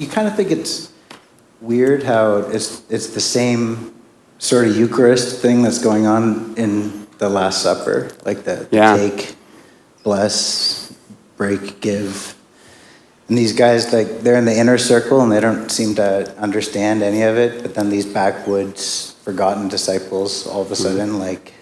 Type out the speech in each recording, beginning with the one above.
you kind of think it's weird how it's the same sort of Eucharist thing that's going on in the Last Supper, like the take, bless, break, give. And these guys, like, they're in the inner circle and they don't seem to understand any of it, but then these backwoods, forgotten disciples, all of a sudden, like...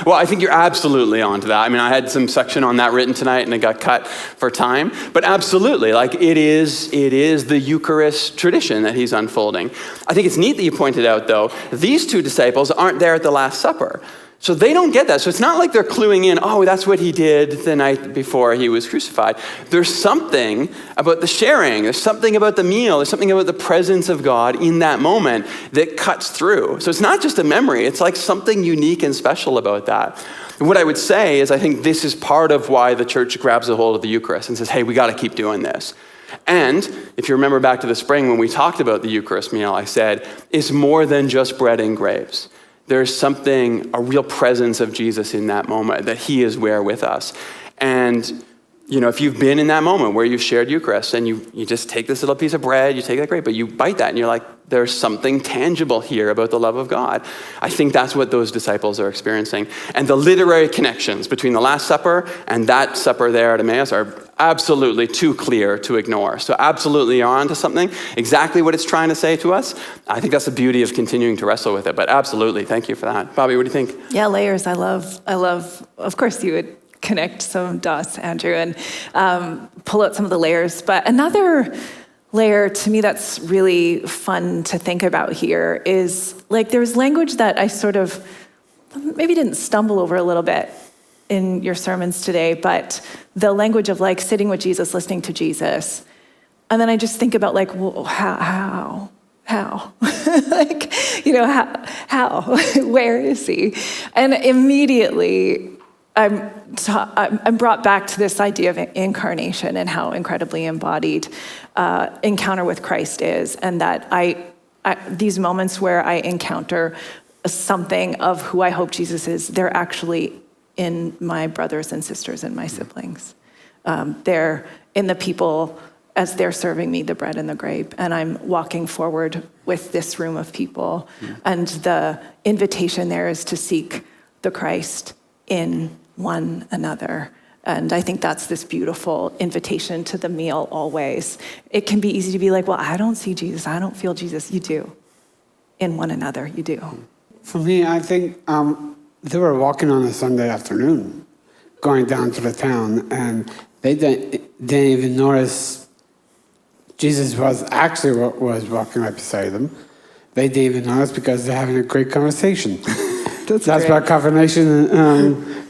Well, I think you're absolutely onto that. I mean, I had some section on that written tonight and it got cut for time. But absolutely, like it is the Eucharist tradition that he's unfolding. I think it's neat that you pointed out, though, these two disciples aren't there at the Last Supper. So they don't get that. So it's not like they're cluing in, oh, that's what he did the night before he was crucified. There's something about the sharing. There's something about the meal. There's something about the presence of God in that moment that cuts through. So it's not just a memory. It's like something unique and special about that. And what I would say is I think this is part of why the church grabs a hold of the Eucharist and says, hey, we got to keep doing this. And if you remember back to the spring when we talked about the Eucharist meal, I said, it's more than just bread and grapes. There's something, a real presence of Jesus in that moment, that he is where with us. And, you know, if you've been in that moment where you've shared Eucharist and you just take this little piece of bread, you take that grape, but you bite that and you're like, there's something tangible here about the love of God. I think that's what those disciples are experiencing. And the literary connections between the Last Supper and that supper there at Emmaus are absolutely too clear to ignore. So absolutely you're on to something, exactly what it's trying to say to us. I think that's the beauty of continuing to wrestle with it, but absolutely, thank you for that. Bobby, what do you think? Yeah, layers, I love, of course you would connect some dots, Andrew, and pull out some of the layers, but another layer to me that's really fun to think about here is like there's language that I sort of maybe didn't stumble over a little bit in your sermons today, but the language of like sitting with Jesus, listening to Jesus. And then I just think about like, well, how? Like, you know, how? Where is he? And immediately I'm brought back to this idea of incarnation and how incredibly embodied encounter with Christ is. And that these moments where I encounter something of who I hope Jesus is, they're actually in my brothers and sisters and my siblings. They're in the people as they're serving me the bread and the grape, and I'm walking forward with this room of people. And the invitation there is to seek the Christ in one another. And I think that's this beautiful invitation to the meal always. It can be easy to be like, well, I don't see Jesus, I don't feel Jesus. You do. In one another, you do. For me, I think they were walking on a Sunday afternoon, going down to the town, and they didn't even notice Jesus was walking right beside them. They didn't even notice because they're having a great conversation. That's what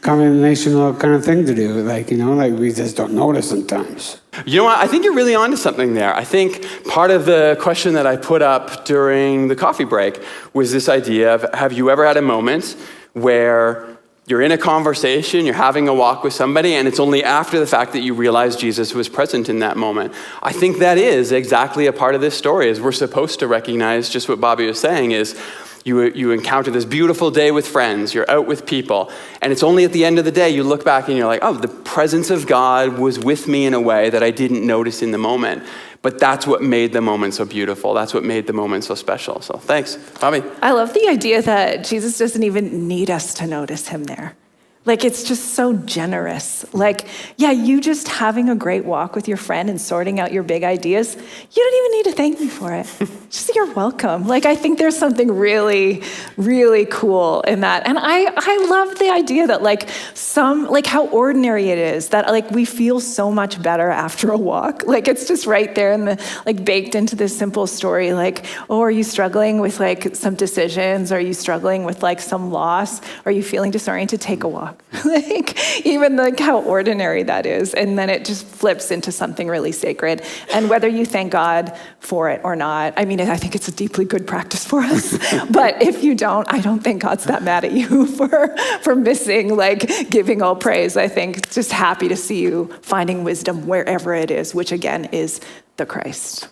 combinational kind of thing to do. Like, you know, like we just don't notice sometimes. You know what? I think you're really onto something there. I think part of the question that I put up during the coffee break was this idea of, have you ever had a moment where you're in a conversation, you're having a walk with somebody, and it's only after the fact that you realize Jesus was present in that moment? I think that is exactly a part of this story, is we're supposed to recognize just what Bobby was saying is, you encounter this beautiful day with friends, you're out with people, and it's only at the end of the day you look back and you're like, oh, the presence of God was with me in a way that I didn't notice in the moment. But that's what made the moment so beautiful. That's what made the moment so special. So thanks, Bobby. I love the idea that Jesus doesn't even need us to notice him there. Like, it's just so generous. Like, yeah, you just having a great walk with your friend and sorting out your big ideas, you don't even need to thank me for it. Just you're welcome. Like, I think there's something really, really cool in that. And I love the idea that like how ordinary it is, that like we feel so much better after a walk. Like, it's just right there in the, like, baked into this simple story. Like, oh, are you struggling with like some decisions? Are you struggling with like some loss? Are you feeling disoriented? Take a walk. Like, even like how ordinary that is. And then it just flips into something really sacred. And whether you thank God for it or not, I mean, I think it's a deeply good practice for us. But if you don't, I don't think God's that mad at you for missing, like, giving all praise. I think just happy to see you finding wisdom wherever it is, which again is the Christ.